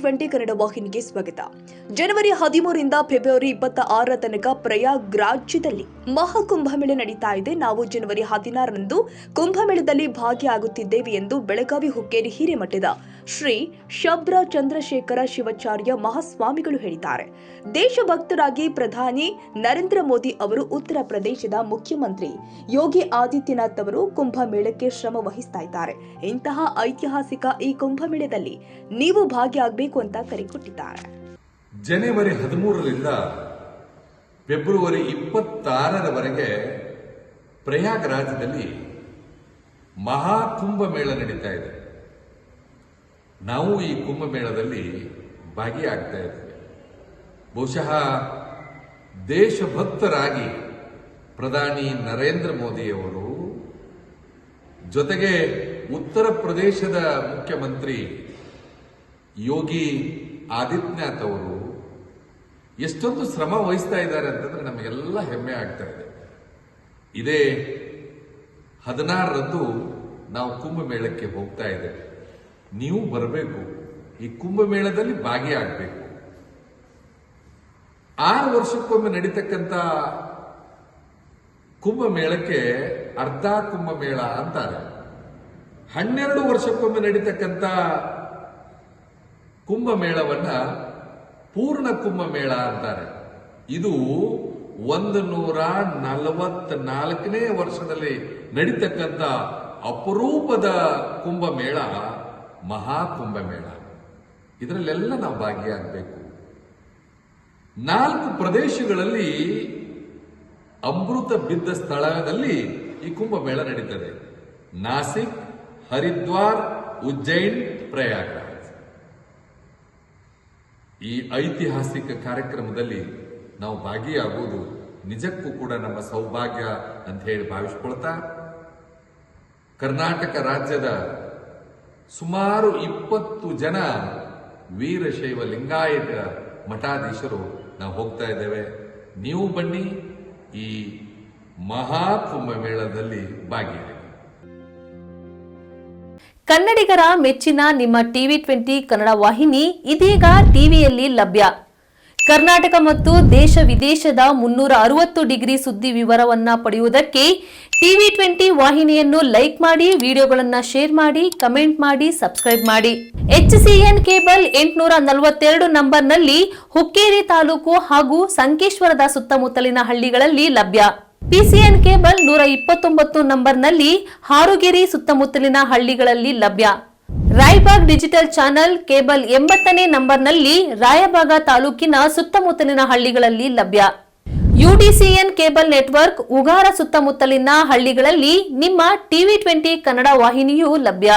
TV20 Kannada ವಾಹಿನಿಗೆ ಸ್ವಾಗತ. ಜನವರಿ 13 ರಿಂದ ಫೆಬ್ರವರಿ 26 ತನಕ ಪ್ರಯಾಗ್ರಾಜ್ಯದಲ್ಲಿ ಮಹಾಕುಂಭಮೇಳ ನಡೀತಾ ಇದೆ. ನಾವು ಜನವರಿ 16 ರಂದು ಕುಂಭಮೇಳದಲ್ಲಿ ಭಾಗಿಯಾಗುತ್ತಿದ್ದೇವೆ ಎಂದು ಬೆಳಗಾವಿ ಹುಕ್ಕೇರಿ ಹಿರೇಮಠದ ಶ್ರೀ ಶಬ್ರ ಚಂದ್ರಶೇಖರ ಶಿವಾಚಾರ್ಯ ಮಹಾಸ್ವಾಮಿಗಳು ಹೇಳಿದ್ದಾರೆ. ದೇಶಭಕ್ತರಾಗಿ ಪ್ರಧಾನಿ ನರೇಂದ್ರ ಮೋದಿ ಅವರು ಉತ್ತರ ಪ್ರದೇಶದ ಮುಖ್ಯಮಂತ್ರಿ ಯೋಗಿ ಆದಿತ್ಯನಾಥ್ ಅವರು ಕುಂಭಮೇಳಕ್ಕೆ ಶ್ರಮ ವಹಿಸ್ತಾ ಇದ್ದಾರೆ. ಇಂತಹ ಐತಿಹಾಸಿಕ ಈ ಕುಂಭಮೇಳದಲ್ಲಿ ನೀವು ಭಾಗಿಯಾಗಬೇಕು ಅಂತ ಕರೆ ಕೊಟ್ಟಿದ್ದಾರೆ. ಜನವರಿ 13ರಿಂದ ಫೆಬ್ರವರಿ 26ರವರೆಗೆ ಪ್ರಯಾಗರಾಜದಲ್ಲಿ ಮಹಾಕುಂಭಮೇಳ ನಡೀತಾ ಇದೆ. ನಾವು ಈ ಕುಂಭಮೇಳದಲ್ಲಿ ಭಾಗಿಯಾಗ್ತಾ ಇದ್ದೇವೆ. ಬಹುಶಃ ದೇಶಭಕ್ತರಾಗಿ ಪ್ರಧಾನಿ ನರೇಂದ್ರ ಮೋದಿಯವರು ಜೊತೆಗೆ ಉತ್ತರ ಪ್ರದೇಶದ ಮುಖ್ಯಮಂತ್ರಿ ಯೋಗಿ ಆದಿತ್ಯನಾಥ್ ಅವರು ಎಷ್ಟೊಂದು ಶ್ರಮ ವಹಿಸ್ತಾ ಇದ್ದಾರೆ ಅಂತಂದ್ರೆ ನಮಗೆಲ್ಲ ಹೆಮ್ಮೆ ಆಗ್ತಾ ಇದೆ. ಇದೇ 16ರಂದು ನಾವು ಕುಂಭಮೇಳಕ್ಕೆ ಹೋಗ್ತಾ ಇದ್ದೇವೆ. ನೀವು ಬರಬೇಕು, ಈ ಕುಂಭಮೇಳದಲ್ಲಿ ಭಾಗಿಯಾಗಬೇಕು. 6 ವರ್ಷಕ್ಕೊಮ್ಮೆ ನಡೀತಕ್ಕಂಥ ಕುಂಭಮೇಳಕ್ಕೆ ಅರ್ಧ ಕುಂಭಮೇಳ ಅಂತಾರೆ. 12 ವರ್ಷಕ್ಕೊಮ್ಮೆ ನಡೀತಕ್ಕಂಥ ಕುಂಭಮೇಳವನ್ನ ಪೂರ್ಣ ಕುಂಭಮೇಳ ಅಂತಾರೆ. ಇದು 144ನೇ ವರ್ಷದಲ್ಲಿ ನಡೀತಕ್ಕಂಥ ಅಪರೂಪದ ಕುಂಭಮೇಳ ಮಹಾಕುಂಭಮೇಳ. ಇದರಲ್ಲೆಲ್ಲ ನಾವು ಭಾಗಿಯಾಗಬೇಕು. 4 ಪ್ರದೇಶಗಳಲ್ಲಿ ಅಮೃತ ಬಿದ್ದ ಸ್ಥಳದಲ್ಲಿ ಈ ಕುಂಭಮೇಳ ನಡೀತದೆ. ನಾಸಿಕ್, ಹರಿದ್ವಾರ್, ಉಜ್ಜೈನ್, ಪ್ರಯಾಗ್ರಾಜ್. ಈ ಐತಿಹಾಸಿಕ ಕಾರ್ಯಕ್ರಮದಲ್ಲಿ ನಾವು ಭಾಗಿಯಾಗುವುದು ನಿಜಕ್ಕೂ ಕೂಡ ನಮ್ಮ ಸೌಭಾಗ್ಯ ಅಂತ ಹೇಳಿ ಭಾವಿಸ್ಕೊಳ್ತಾ, ಕರ್ನಾಟಕ ರಾಜ್ಯದ ಸುಮಾರು 20 ಜನ ವೀರಶೈವ ಲಿಂಗಾಯತ ಮಠಾಧೀಶರು ನಾವು ಹೋಗ್ತಾ ಇದ್ದೇವೆ. ನೀವು ಬನ್ನಿ, ಈ ಮಹಾಕುಂಭಮೇಳದಲ್ಲಿ ಭಾಗಿಯಾಗಿ. ಕನ್ನಡಿಗರ ಮೆಚ್ಚಿನ ನಿಮ್ಮ TV20 ಕನ್ನಡ ವಾಹಿನಿ ಇದೀಗ ಟಿವಿಯಲ್ಲಿ ಲಭ್ಯ. ಕರ್ನಾಟಕ ಮತ್ತು ದೇಶ ವಿದೇಶದ 360 ಡಿಗ್ರಿ ಸುದ್ದಿ ವಿವರವನ್ನ ಪಡೆಯುವುದಕ್ಕೆ TV20 ವಾಹಿನಿಯನ್ನು ಲೈಕ್ ಮಾಡಿ, ವಿಡಿಯೋಗಳನ್ನು ಶೇರ್ ಮಾಡಿ, ಕಮೆಂಟ್ ಮಾಡಿ, ಸಬ್ಸ್ಕ್ರೈಬ್ ಮಾಡಿ. HCN ಕೇಬಲ್ 842 ನಂಬರ್ನಲ್ಲಿ ಹುಕ್ಕೇರಿ ತಾಲೂಕು ಹಾಗೂ ಸಂಕೇಶ್ವರದ ಸುತ್ತಮುತ್ತಲಿನ ಹಳ್ಳಿಗಳಲ್ಲಿ ಲಭ್ಯ. PCN ಕೇಬಲ್ 129 ನಂಬರ್ನಲ್ಲಿ ಹಾರುಗೆರೆ ಸುತ್ತಮುತ್ತಲಿನ ಹಳ್ಳಿಗಳಲ್ಲಿ ಲಭ್ಯ. ರಾಯಬಾಗ್ ಡಿಜಿಟಲ್ ಚಾನೆಲ್ ಕೇಬಲ್ 80ನೇ ನಂಬರ್ನಲ್ಲಿ ರಾಯಬಾಗ ತಾಲೂಕಿನ ಸುತ್ತಮುತ್ತಲಿನ ಹಳ್ಳಿಗಳಲ್ಲಿ ಲಭ್ಯ. UDCN ಕೇಬಲ್ ನೆಟ್ವರ್ಕ್ ಉಗಾರ ಸುತ್ತಮುತ್ತಲಿನ ಹಳ್ಳಿಗಳಲ್ಲಿ ನಿಮ್ಮ TV20 ಕನ್ನಡ ವಾಹಿನಿಯೂ ಲಭ್ಯ.